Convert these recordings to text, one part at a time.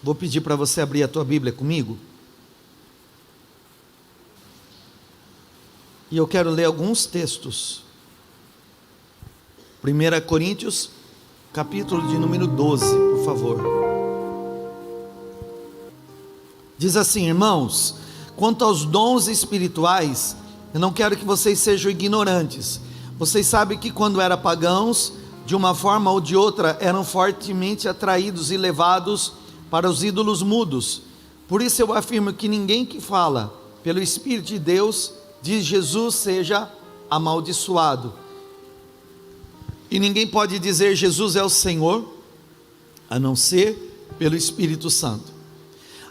Vou pedir para você abrir a tua Bíblia comigo. E eu quero ler alguns textos. 1 Coríntios, capítulo de número 12, por favor. Diz assim: irmãos, quanto aos dons espirituais, eu não quero que vocês sejam ignorantes. Vocês sabem que quando eram pagãos, de uma forma ou de outra, eram fortemente atraídos e levados para os ídolos mudos. Por isso eu afirmo que ninguém que fala pelo Espírito de Deus diz Jesus seja amaldiçoado. E ninguém pode dizer Jesus é o Senhor, a não ser pelo Espírito Santo.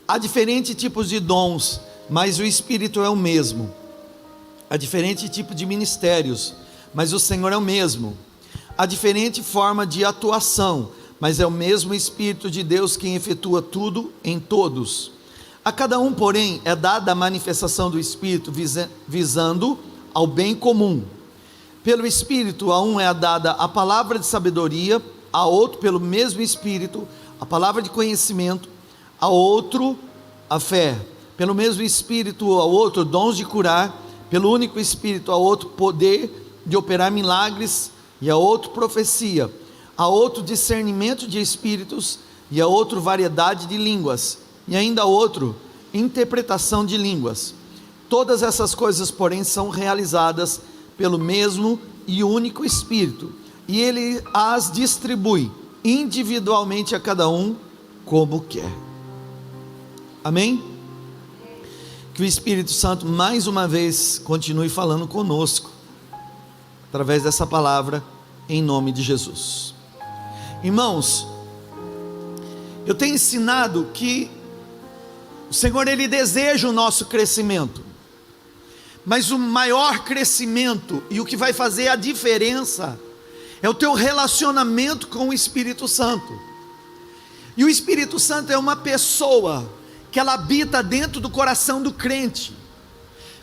Há diferentes tipos de dons, mas o Espírito é o mesmo. Há diferentes tipos de ministérios, mas o Senhor é o mesmo. Há diferente forma de atuação, mas é o mesmo Espírito de Deus quem efetua tudo em todos. A cada um, porém, é dada a manifestação do Espírito visando ao bem comum. Pelo Espírito, a um é dada a palavra de sabedoria, a outro, pelo mesmo Espírito, a palavra de conhecimento, a outro, a fé. Pelo mesmo Espírito, ao outro, dons de curar, pelo único Espírito, a outro, poder de operar milagres, e a outro, profecia, a outro, discernimento de espíritos, e a outro, variedade de línguas, e ainda a outro, interpretação de línguas. Todas essas coisas, porém, são realizadas pelo mesmo e único Espírito, e Ele as distribui individualmente a cada um como quer. Amém? Que o Espírito Santo mais uma vez continue falando conosco através dessa palavra, em nome de Jesus. Irmãos, eu tenho ensinado que o Senhor, Ele deseja o nosso crescimento, mas o maior crescimento e o que vai fazer a diferença é o teu relacionamento com o Espírito Santo. E o Espírito Santo é uma pessoa que ela habita dentro do coração do crente.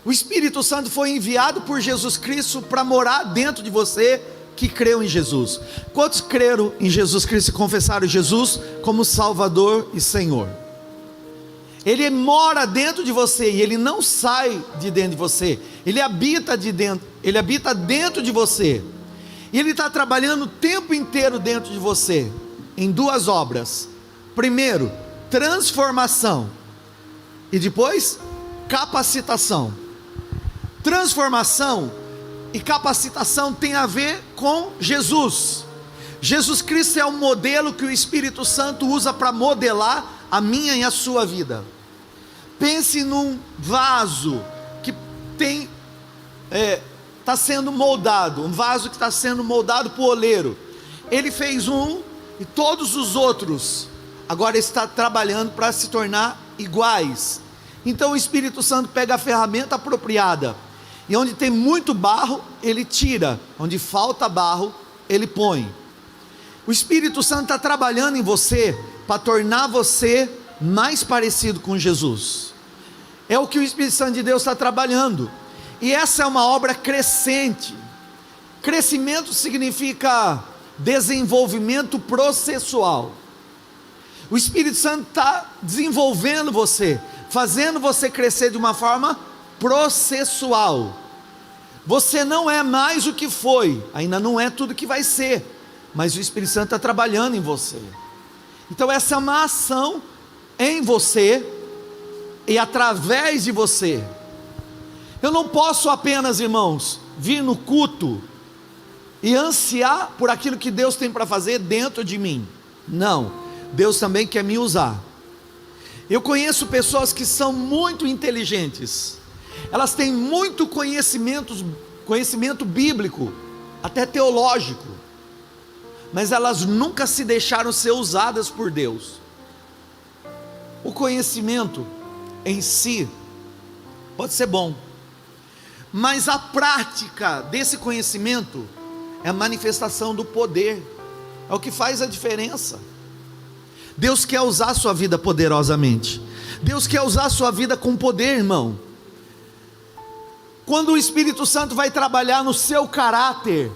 O Espírito Santo foi enviado por Jesus Cristo para morar dentro de você que creu em Jesus. Quantos creram em Jesus Cristo e confessaram Jesus como Salvador e Senhor? Ele mora dentro de você e Ele não sai de dentro de você. Ele habita dentro de você. E Ele está trabalhando o tempo inteiro dentro de você, em duas obras. Primeiro, transformação, e depois, capacitação. Transformação e capacitação tem a ver com Jesus. Jesus Cristo é o modelo que o Espírito Santo usa para modelar a minha e a sua vida. Pense num vaso que está sendo moldado, um vaso que está sendo moldado por oleiro. Ele fez um e todos os outros agora está trabalhando para se tornar iguais. Então o Espírito Santo pega a ferramenta apropriada, e onde tem muito barro, Ele tira, onde falta barro, Ele põe. O Espírito Santo está trabalhando em você, para tornar você mais parecido com Jesus. É o que o Espírito Santo de Deus está trabalhando, e essa é uma obra crescente. Crescimento significa desenvolvimento processual. O Espírito Santo está desenvolvendo você, fazendo você crescer de uma forma processual. Você não é mais o que foi, ainda não é tudo que vai ser, mas o Espírito Santo está trabalhando em você. Então essa é uma ação em você e através de você. Eu não posso apenas, irmãos, vir no culto e ansiar por aquilo que Deus tem para fazer dentro de mim. Não, Deus também quer me usar. Eu conheço pessoas que são muito inteligentes, elas têm muito conhecimento bíblico, até teológico, mas elas nunca se deixaram ser usadas por Deus. O conhecimento em si pode ser bom, mas a prática desse conhecimento é a manifestação do poder, é o que faz a diferença. Deus quer usar a sua vida poderosamente, Deus quer usar a sua vida com poder, irmão. Quando o Espírito Santo vai trabalhar no seu caráter,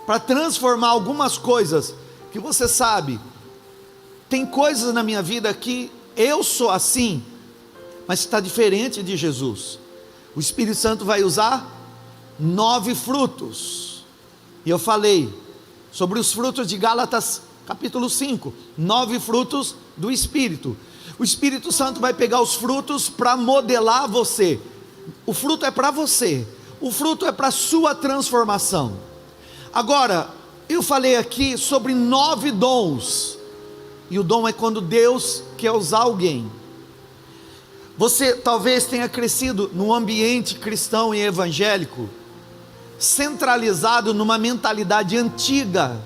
para transformar algumas coisas, que você sabe, tem coisas na minha vida que eu sou assim, mas está diferente de Jesus. O Espírito Santo vai usar 9 frutos, e eu falei sobre os frutos de Gálatas capítulo 5, 9 frutos do Espírito. O Espírito Santo vai pegar os frutos para modelar você. O fruto é para você, o fruto é para a sua transformação. Agora, eu falei aqui sobre 9 dons, e o dom é quando Deus quer usar alguém. Você talvez tenha crescido num ambiente cristão e evangélico, centralizado numa mentalidade antiga,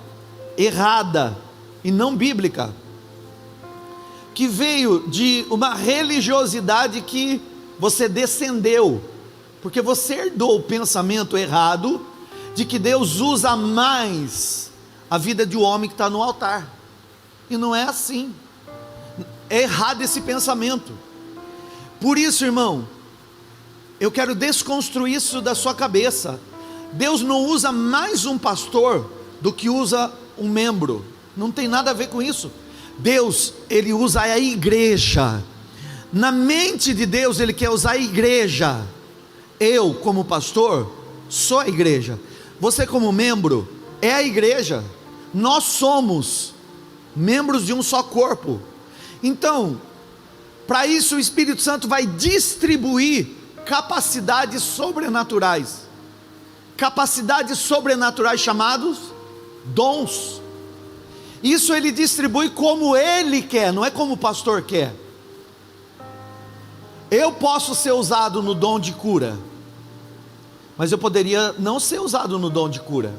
errada e não bíblica, que veio de uma religiosidade que você descendeu, porque você herdou o pensamento errado de que Deus usa mais a vida de um homem que está no altar, e não é assim. É errado esse pensamento. Por isso, irmão, eu quero desconstruir isso da sua cabeça. Deus não usa mais um pastor do que usa um membro, não tem nada a ver com isso. Deus, Ele usa a igreja. Na mente de Deus, Ele quer usar a igreja. Eu, como pastor, sou a igreja. Você, como membro, é a igreja. Nós somos membros de um só corpo. Então, para isso o Espírito Santo vai distribuir capacidades sobrenaturais. Capacidades sobrenaturais chamados dons. Isso Ele distribui como Ele quer, não é como o pastor quer. Eu posso ser usado no dom de cura, mas eu poderia não ser usado no dom de cura.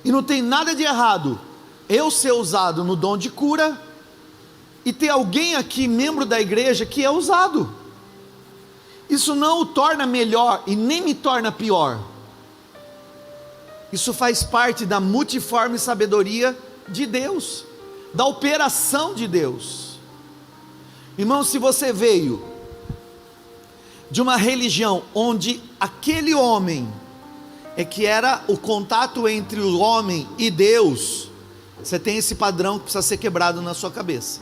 E não tem nada de errado eu ser usado no dom de cura e ter alguém aqui, membro da igreja, que é usado. Isso não o torna melhor e nem me torna pior. Isso faz parte da multiforme sabedoria de Deus, da operação de Deus. Irmão, se você veio de uma religião onde aquele homem é que era o contato entre o homem e Deus, você tem esse padrão que precisa ser quebrado na sua cabeça.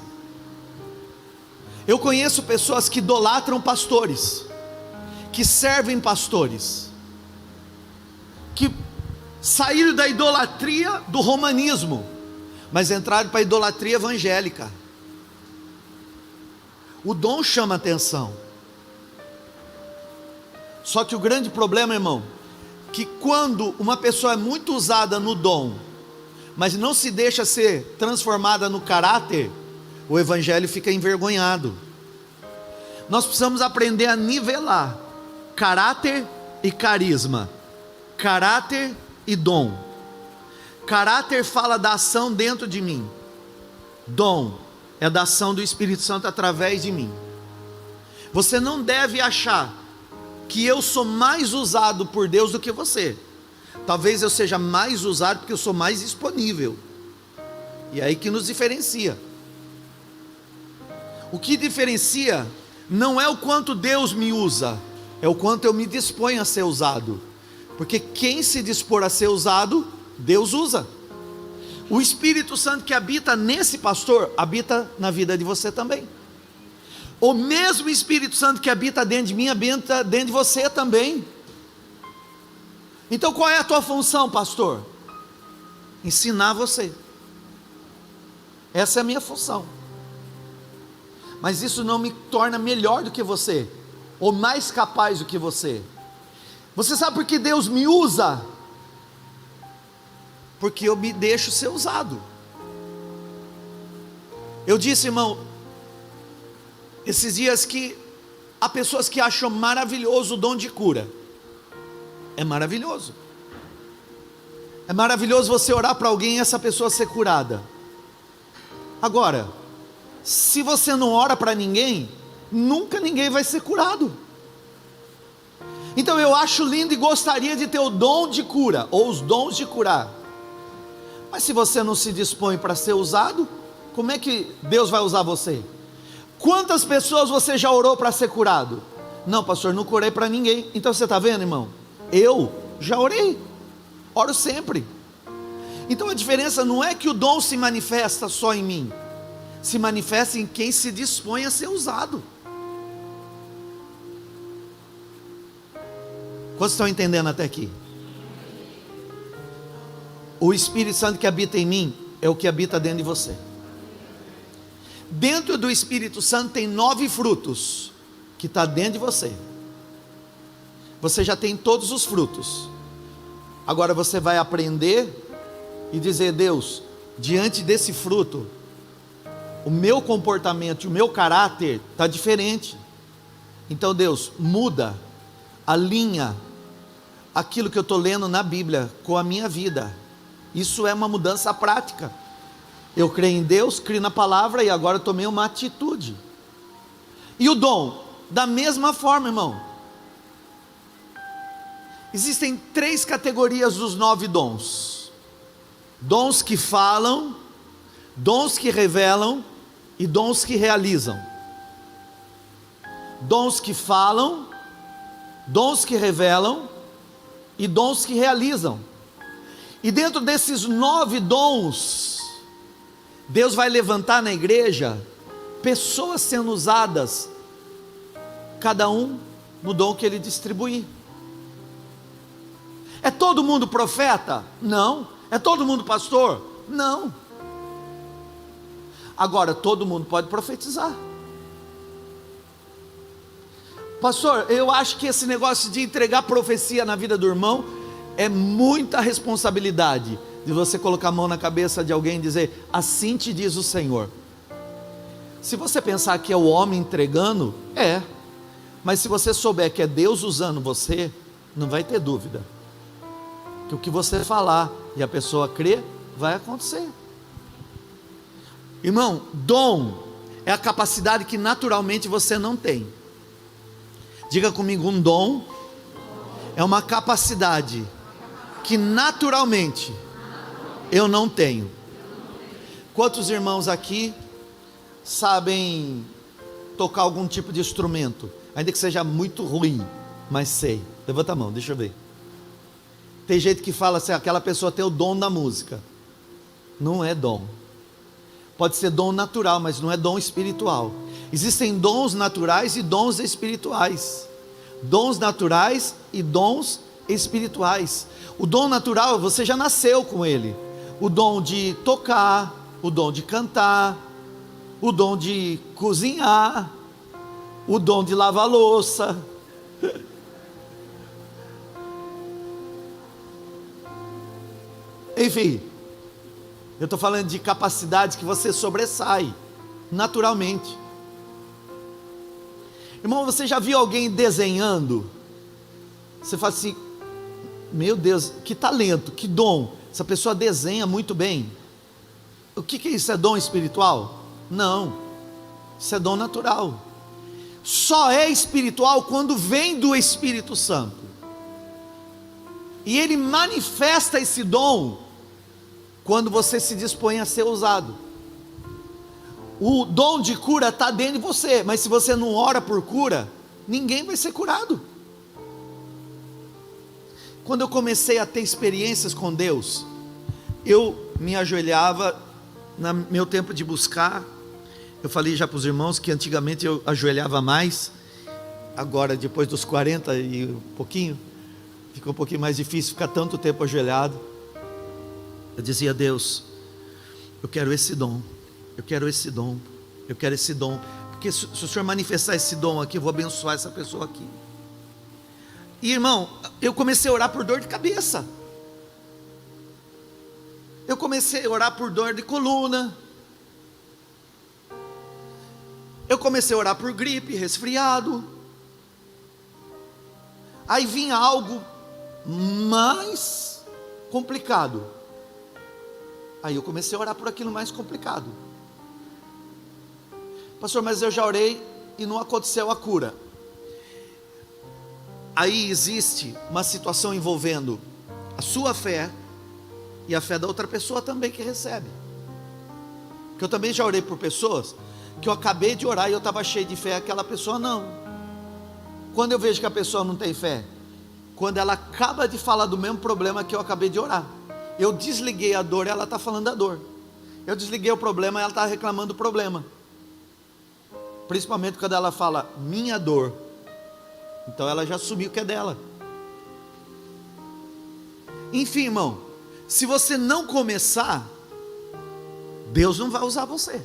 Eu conheço pessoas que idolatram pastores, que servem pastores, que saíram da idolatria do romanismo, mas entraram para a idolatria evangélica. O dom chama atenção. Só que o grande problema, irmão, que quando uma pessoa é muito usada no dom, mas não se deixa ser transformada no caráter, o evangelho fica envergonhado. Nós precisamos aprender a nivelar caráter e carisma, caráter e dom. Caráter fala da ação dentro de mim, dom é da ação do Espírito Santo através de mim. Você não deve achar que eu sou mais usado por Deus do que você. Talvez eu seja mais usado porque eu sou mais disponível, e é aí que nos diferencia. O que diferencia não é o quanto Deus me usa, é o quanto eu me disponho a ser usado, porque quem se dispor a ser usado, Deus usa. O Espírito Santo que habita nesse pastor, habita na vida de você também. O mesmo Espírito Santo que habita dentro de mim, habita dentro de você também. Então qual é a tua função, pastor? Ensinar você. Essa é a minha função. Mas isso não me torna melhor do que você, ou mais capaz do que você. Você sabe por que Deus me usa? Porque eu me deixo ser usado. Eu disse, irmão, esses dias, que há pessoas que acham maravilhoso o dom de cura. É maravilhoso. É maravilhoso você orar para alguém e essa pessoa ser curada. Agora, se você não ora para ninguém, nunca ninguém vai ser curado. Então eu acho lindo e gostaria de ter o dom de cura, ou os dons de curar. Mas se você não se dispõe para ser usado, como é que Deus vai usar você? Quantas pessoas você já orou para ser curado? Não, pastor, não curei para ninguém. Então você está vendo, irmão? Eu já orei, oro sempre. Então a diferença não é que o dom se manifesta só em mim, se manifesta em quem se dispõe a ser usado. Quantos estão entendendo até aqui? O Espírito Santo que habita em mim é o que habita dentro de você. Dentro do Espírito Santo tem 9 frutos que está dentro de você. Você já tem todos os frutos. Agora você vai aprender e dizer: Deus, diante desse fruto, o meu comportamento, o meu caráter está diferente. Então Deus, muda, alinha aquilo que eu estou lendo na Bíblia com a minha vida. Isso é uma mudança prática. Eu creio em Deus, creio na palavra e agora tomei uma atitude. E o dom, da mesma forma, irmão. Existem 3 categorias dos 9 dons: dons que falam, dons que revelam e dons que realizam. Dons que falam, dons que revelam e dons que realizam. E dentro desses 9 dons, Deus vai levantar na igreja pessoas sendo usadas, cada um no dom que Ele distribuir. É todo mundo profeta? Não. É todo mundo pastor? Não. Agora, todo mundo pode profetizar. Pastor, eu acho que esse negócio de entregar profecia na vida do irmão é muita responsabilidade, de você colocar a mão na cabeça de alguém e dizer: assim te diz o Senhor. Se você pensar que é o homem entregando, mas se você souber que é Deus usando você, não vai ter dúvida que o que você falar e a pessoa crer, vai acontecer. Irmão, dom é a capacidade que naturalmente você não tem. Diga comigo: um dom é uma capacidade que naturalmente eu não tenho. Quantos irmãos aqui sabem tocar algum tipo de instrumento, ainda que seja muito ruim, mas sei? Levanta a mão, deixa eu ver. Tem gente que fala assim: aquela pessoa tem o dom da música. Não é dom. Pode ser dom natural, mas não é dom espiritual. Existem dons naturais e dons espirituais. Dons naturais e dons espirituais. O dom natural, você já nasceu com ele. O dom de tocar, o dom de cantar, o dom de cozinhar, o dom de lavar louça. Enfim, eu estou falando de capacidades que você sobressai naturalmente. Irmão, você já viu alguém desenhando? Você fala assim: meu Deus, que talento, que dom, essa pessoa desenha muito bem. O que é isso? É dom espiritual? Não, isso é dom natural. Só é espiritual quando vem do Espírito Santo, e Ele manifesta esse dom quando você se dispõe a ser usado. O dom de cura está dentro de você, mas se você não ora por cura, ninguém vai ser curado. Quando eu comecei a ter experiências com Deus, eu me ajoelhava, no meu tempo de buscar. Eu falei já para os irmãos que antigamente eu ajoelhava mais, agora depois dos 40 e um pouquinho, ficou um pouquinho mais difícil ficar tanto tempo ajoelhado. Eu dizia: Deus, eu quero esse dom, eu quero esse dom, eu quero esse dom, porque se o Senhor manifestar esse dom aqui, eu vou abençoar essa pessoa aqui. E irmão, eu comecei a orar por dor de cabeça, eu comecei a orar por dor de coluna, eu comecei a orar por gripe, resfriado. Aí vinha algo mais complicado, aí eu comecei a orar por aquilo mais complicado. Pastor, mas eu já orei e não aconteceu a cura. Aí existe uma situação envolvendo a sua fé e a fé da outra pessoa também que recebe. Porque eu também já orei por pessoas que eu acabei de orar e eu estava cheio de fé, aquela pessoa não. Quando eu vejo que a pessoa não tem fé, quando ela acaba de falar do mesmo problema que eu acabei de orar, eu desliguei a dor, ela está falando da dor. Eu desliguei o problema, ela está reclamando do problema. Principalmente quando ela fala, minha dor. Então ela já assumiu que é dela. Enfim, irmão, se você não começar, Deus não vai usar você.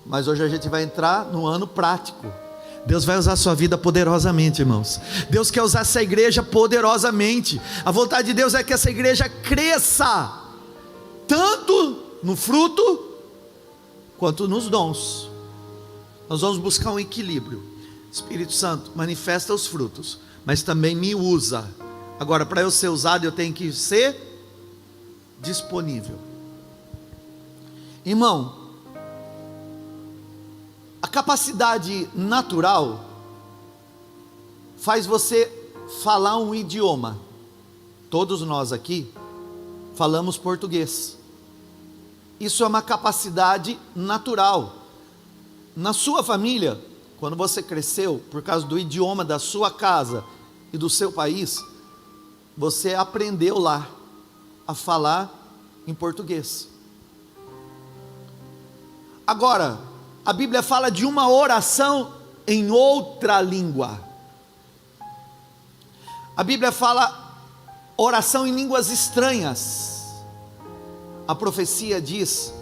Mas hoje a gente vai entrar no ano prático. Deus vai usar a sua vida poderosamente, irmãos. Deus quer usar essa igreja poderosamente. A vontade de Deus é que essa igreja cresça, tanto no fruto, quanto nos dons. Nós vamos buscar um equilíbrio. Espírito Santo, manifesta os frutos, mas também me usa. Agora, para eu ser usado, eu tenho que ser disponível. Irmão, a capacidade natural faz você falar um idioma. Todos nós aqui falamos português. Isso é uma capacidade natural. Na sua família, quando você cresceu, por causa do idioma da sua casa e do seu país, você aprendeu lá a falar em português. Agora, a Bíblia fala de uma oração em outra língua. A Bíblia fala oração em línguas estranhas. A profecia diz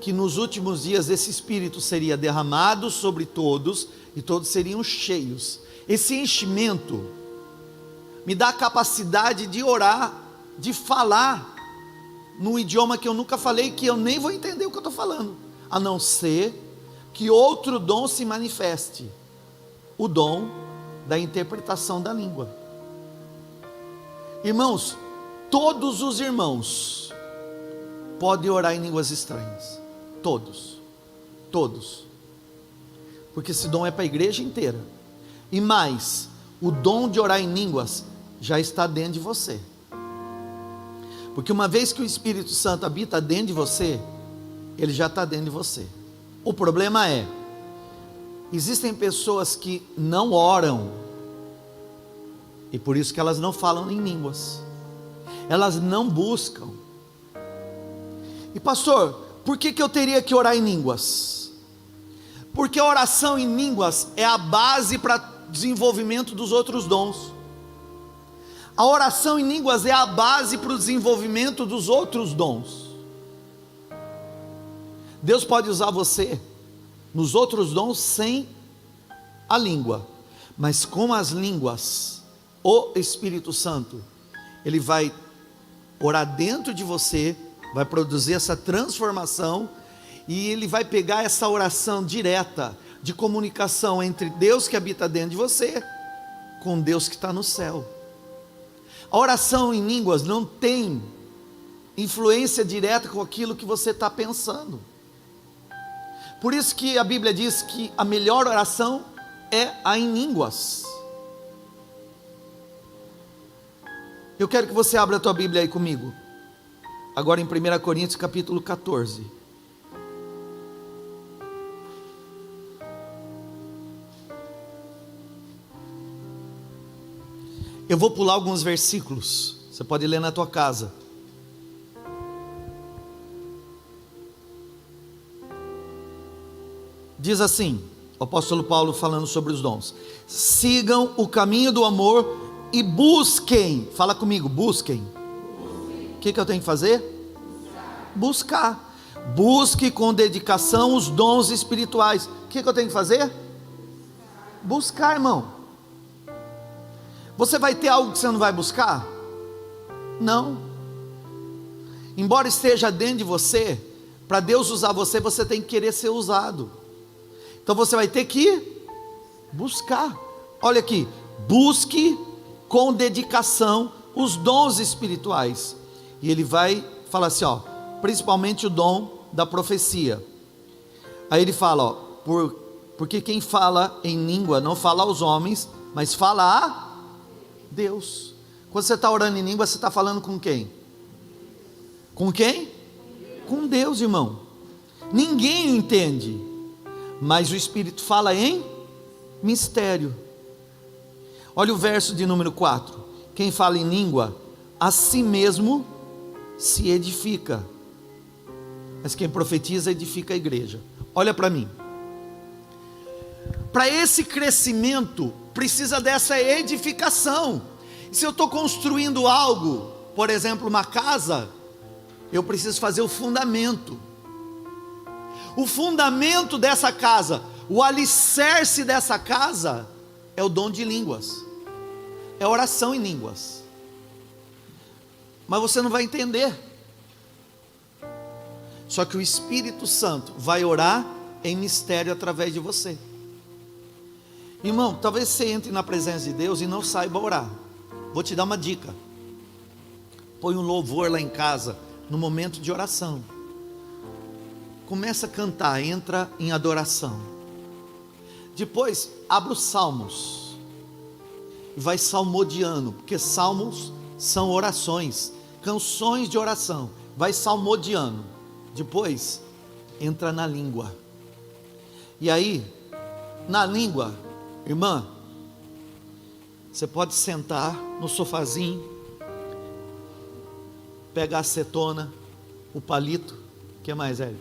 que nos últimos dias esse Espírito seria derramado sobre todos, e todos seriam cheios. Esse enchimento me dá a capacidade de orar, de falar num idioma que eu nunca falei, que eu nem vou entender o que eu estou falando, a não ser que outro dom se manifeste, o dom da interpretação da língua. Irmãos, todos os irmãos podem orar em línguas estranhas, todos, porque esse dom é para a igreja inteira, e mais, o dom de orar em línguas já está dentro de você, porque uma vez que o Espírito Santo habita dentro de você, ele já está dentro de você. O problema é, existem pessoas que não oram, e por isso que elas não falam em línguas, elas não buscam. E pastor, por que eu teria que orar em línguas? Porque a oração em línguas é a base para desenvolvimento dos outros dons. A oração em línguas é a base para o desenvolvimento dos outros dons. Deus pode usar você nos outros dons sem a língua, mas com as línguas, o Espírito Santo, ele vai orar dentro de você, vai produzir essa transformação, e ele vai pegar essa oração direta, de comunicação entre Deus que habita dentro de você, com Deus que está no céu. A oração em línguas não tem influência direta com aquilo que você está pensando. Por isso que a Bíblia diz que a melhor oração é a em línguas. Eu quero que você abra a tua Bíblia aí comigo, agora em 1 Coríntios capítulo 14. Eu vou pular alguns versículos, você pode ler na tua casa. Diz assim, o apóstolo Paulo falando sobre os dons: sigam o caminho do amor e busquem, fala comigo, busquem. O que eu tenho que fazer? Buscar. Busque com dedicação os dons espirituais. O que eu tenho que fazer? Buscar, irmão. Você vai ter algo que você não vai buscar? Não. Embora esteja dentro de você, para Deus usar você, você tem que querer ser usado. Então você vai ter que buscar. Olha aqui, busque com dedicação os dons espirituais. E ele vai falar assim, ó, principalmente o dom da profecia. Aí ele fala, ó, porque quem fala em língua não fala aos homens, mas fala a Deus. Quando você está orando em língua, você está falando com quem? Com quem? Com Deus, irmão. Ninguém entende, mas o Espírito fala em mistério. Olha o verso de número 4. Quem fala em língua, a si mesmo se edifica. mas quem profetiza edifica a igreja. Olha para mim. Para esse crescimento, precisa dessa edificação. E se eu estou construindo algo, por exemplo, uma casa, eu preciso fazer o fundamento. O fundamento dessa casa, o alicerce dessa casa, é o dom de línguas, é oração em línguas. Mas você não vai entender. Só que o Espírito Santo vai orar em mistério através de você. Irmão, talvez você entre na presença de Deus e não saiba orar. Vou te dar uma dica. Põe um louvor lá em casa, no momento de oração. Começa a cantar, entra em adoração. Depois, abre os salmos. E vai salmodiando, porque salmos são orações, canções de oração. Vai salmodiando. Depois, entra na língua. E aí, na língua, irmã, você pode sentar no sofazinho, pegar a acetona, o palito, o que mais, Hélio?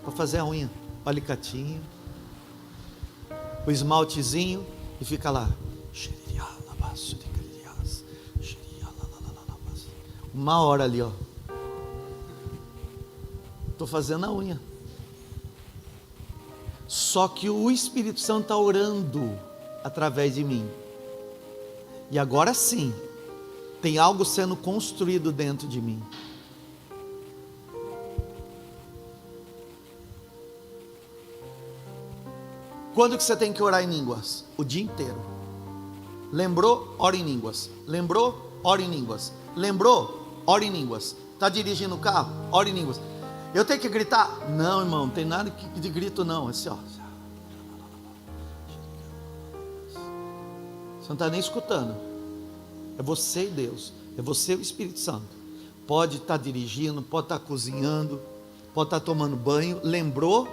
Para fazer a unha, o alicatinho, o esmaltezinho, e fica lá. Uma hora ali, ó. Estou fazendo a unha. Só que o Espírito Santo está orando através de mim. E agora sim, tem algo sendo construído dentro de mim. Quando que você tem que orar em línguas? O dia inteiro. Lembrou? Ora em línguas. Lembrou? Ora em línguas. Lembrou? Ora em línguas. Está dirigindo o carro? Ora em línguas. Eu tenho que gritar? Não, irmão, não tem nada de grito não. Assim, ó. Você não está nem escutando. É você e Deus. É você e o Espírito Santo. Pode estar dirigindo, pode estar cozinhando, pode estar tomando banho. Lembrou?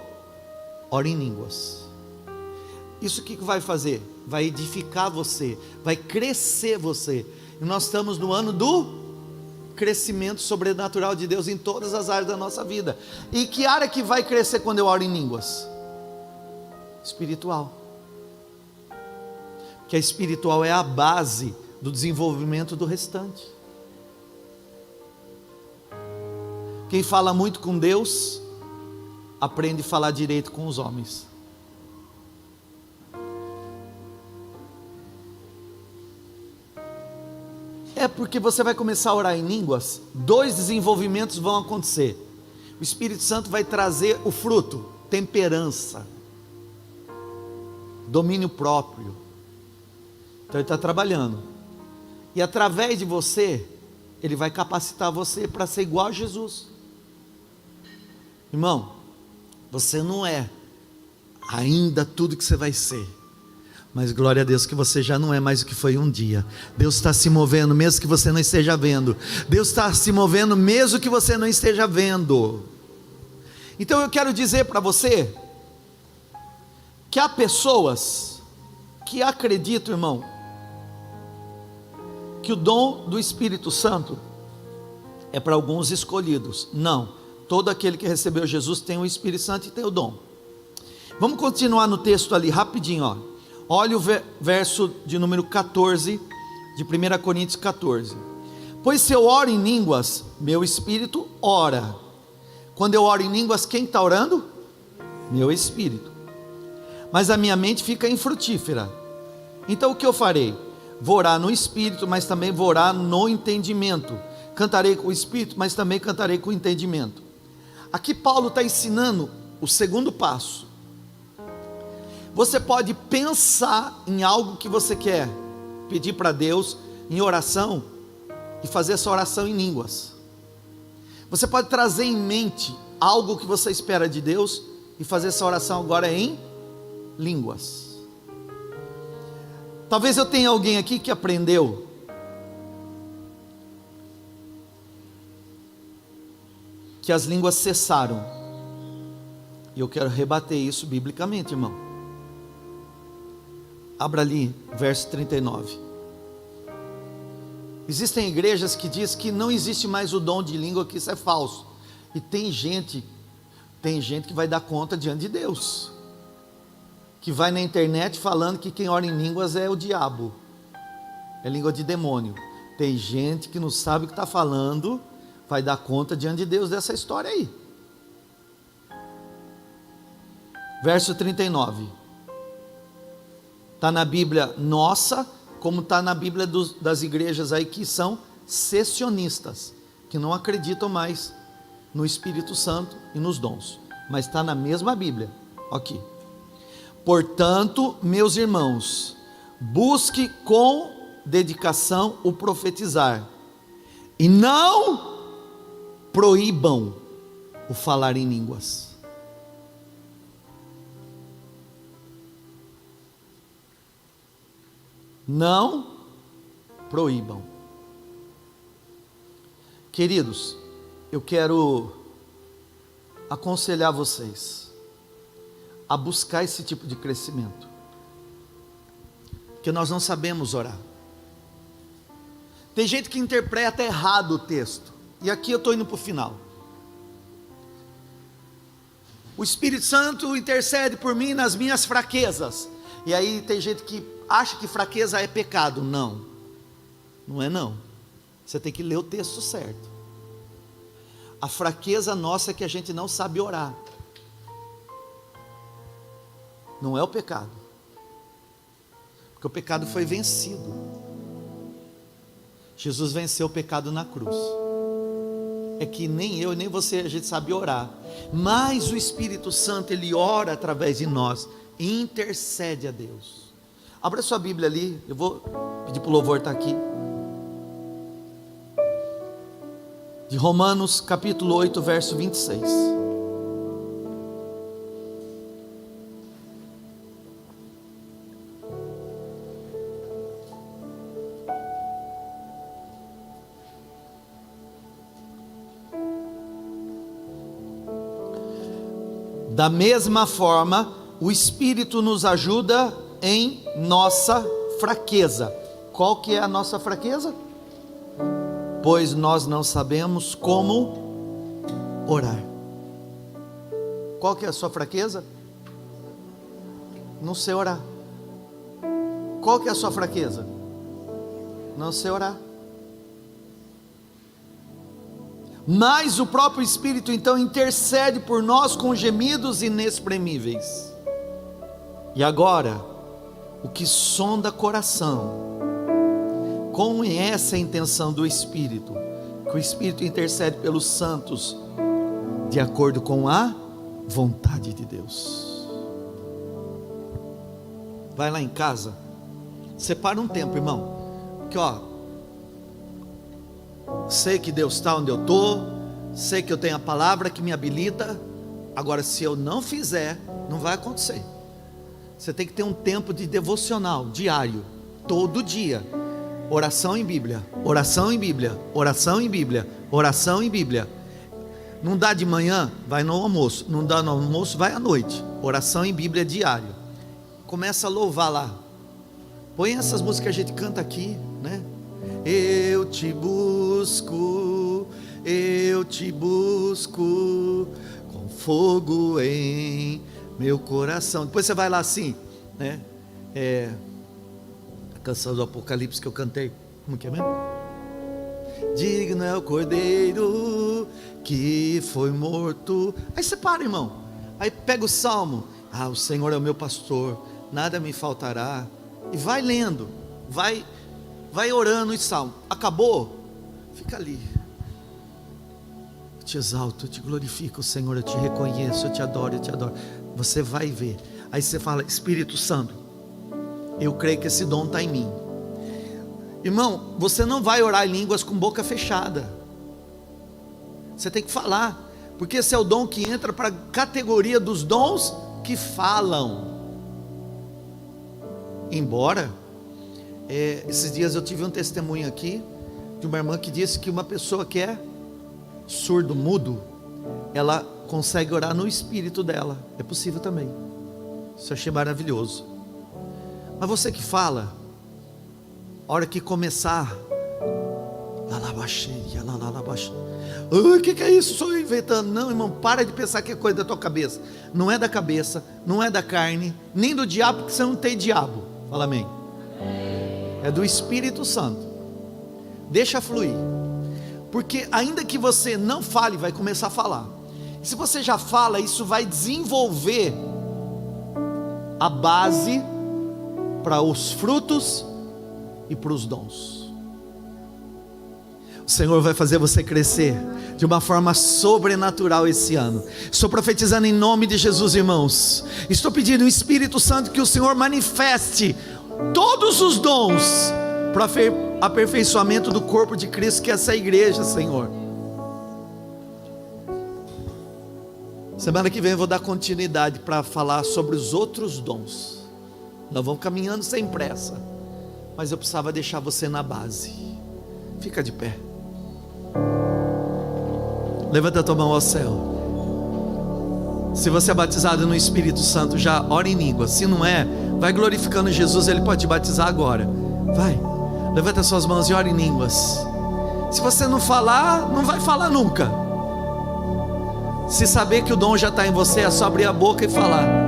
Ora em línguas. Isso o que vai fazer? Vai edificar você, vai crescer você. E nós estamos no ano do crescimento sobrenatural de Deus em todas as áreas da nossa vida. E que área que vai crescer quando eu oro em línguas? Espiritual. Que a espiritual é a base do desenvolvimento do restante. Quem fala muito com Deus, aprende a falar direito com os homens. É porque você vai começar a orar em línguas, dois desenvolvimentos vão acontecer. O Espírito Santo vai trazer o fruto, temperança, domínio próprio. Então ele está trabalhando. E através de você, ele vai capacitar você para ser igual a Jesus. Irmão, você não é ainda tudo que você vai ser. Mas glória a Deus que você já não é mais o que foi um dia. Deus está se movendo mesmo que você não esteja vendo. Deus está se movendo mesmo que você não esteja vendo. Então eu quero dizer para você que há pessoas que acreditam, irmão, que o dom do Espírito Santo é para alguns escolhidos. Não, todo aquele que recebeu Jesus tem o Espírito Santo e tem o dom. Vamos continuar no texto ali rapidinho, ó. Olha o verso de número 14, de 1 Coríntios 14. Pois se eu oro em línguas, meu espírito ora. Quando eu oro em línguas, quem está orando? Meu espírito. Mas a minha mente fica infrutífera. Então o que eu farei? Vou orar no espírito, mas também vou orar no entendimento. Cantarei com o espírito, mas também cantarei com o entendimento. Aqui Paulo está ensinando o segundo passo. Você pode pensar em algo que você quer pedir para Deus em oração e fazer essa oração em línguas. Você pode trazer em mente algo que você espera de Deus e fazer essa oração agora em línguas. Talvez eu tenha alguém aqui que aprendeu que as línguas cessaram. E eu quero rebater isso biblicamente, irmão. Abra ali, verso 39. Existem igrejas que dizem que não existe mais o dom de língua, que isso é falso. E tem gente que vai dar conta diante de Deus, que vai na internet falando que quem ora em línguas é o diabo, é língua de demônio. Tem gente que não sabe o que está falando, vai dar conta diante de Deus dessa história aí. Verso 39. Está na Bíblia nossa, como está na Bíblia das igrejas aí que são cessacionistas, que não acreditam mais no Espírito Santo e nos dons, mas está na mesma Bíblia, aqui. Portanto, meus irmãos, busque com dedicação o profetizar, e não proíbam o falar em línguas. Não proíbam. Queridos, eu quero aconselhar vocês a buscar esse tipo de crescimento, porque nós não sabemos orar. Tem gente que interpreta errado o texto, e aqui eu estou indo para o final. O Espírito Santo intercede por mim nas minhas fraquezas, e aí tem gente que acha que fraqueza é pecado. Não, não é não. Você tem que ler o texto certo. A fraqueza nossa é que a gente não sabe orar. Não é o pecado, porque o pecado foi vencido. Jesus venceu o pecado na cruz. É que nem eu e nem você a gente sabe orar, mas o Espírito Santo, ele ora através de nós e intercede a Deus. Abra sua Bíblia ali, eu vou pedir para o louvor estar aqui. De Romanos capítulo 8, verso 26. Da mesma forma, o Espírito nos ajuda em nossa fraqueza. Qual que é a nossa fraqueza? Pois nós não sabemos como orar. Qual que é a sua fraqueza? Não sei orar. Qual que é a sua fraqueza? Não sei orar. Mas o próprio Espírito então intercede por nós com gemidos inexprimíveis. E agora, o que sonda coração, conhece a intenção do Espírito, que o Espírito intercede pelos santos, de acordo com a vontade de Deus. Vai lá em casa, separa um tempo, irmão, porque sei que Deus está onde eu estou, sei que eu tenho a palavra que me habilita. Agora, se eu não fizer, não vai acontecer. Você tem que ter um tempo de devocional diário, todo dia. Oração em Bíblia, oração em Bíblia, oração em Bíblia, oração em Bíblia. Não dá de manhã, vai no almoço. Não dá no almoço, vai à noite. Oração em Bíblia diário. Começa a louvar lá. Põe essas músicas que a gente canta aqui, né? Eu te busco com fogo em meu coração. Depois você vai lá assim, né? A canção do Apocalipse que eu cantei, como que é mesmo? Digno é o Cordeiro que foi morto. Aí você para, irmão. Aí pega o salmo. O Senhor é o meu pastor, nada me faltará. E vai lendo, vai orando e salmo. Acabou? Fica ali. Eu te exalto, eu te glorifico, Senhor, eu te reconheço, eu te adoro, eu te adoro. Você vai ver. Aí você fala: Espírito Santo, eu creio que esse dom está em mim. Irmão, você não vai orar em línguas com boca fechada. Você tem que falar, porque esse é o dom que entra para a categoria dos dons que falam. Embora esses dias eu tive um testemunho aqui de uma irmã que disse que uma pessoa que é surdo, mudo, ela consegue orar no espírito dela. É possível também. Isso eu achei maravilhoso. Mas você que fala, a hora que começar O que é isso? Sou eu inventando? Não, irmão, para de pensar que é coisa da tua cabeça. Não é da cabeça, não é da carne, nem do diabo, porque você não tem diabo. Fala amém. É do Espírito Santo. Deixa fluir. Porque ainda que você não fale, vai começar a falar. E se você já fala, isso vai desenvolver a base para os frutos e para os dons. O Senhor vai fazer você crescer de uma forma sobrenatural esse ano. Estou profetizando em nome de Jesus, irmãos. Estou pedindo ao Espírito Santo que o Senhor manifeste todos os dons para aperfeiçoamento do corpo de Cristo, que é essa igreja, Senhor. Semana que vem eu vou dar continuidade para falar sobre os outros dons. Nós vamos caminhando sem pressa, mas eu precisava deixar você na base. Fica de pé. Levanta a tua mão ao céu. Se você é batizado no Espírito Santo, já ora em língua. Se não é, vai glorificando Jesus, Ele pode te batizar agora. Vai, levanta suas mãos e ora em línguas. Se você não falar, não vai falar nunca. Se saber que o dom já está em você, é só abrir a boca e falar.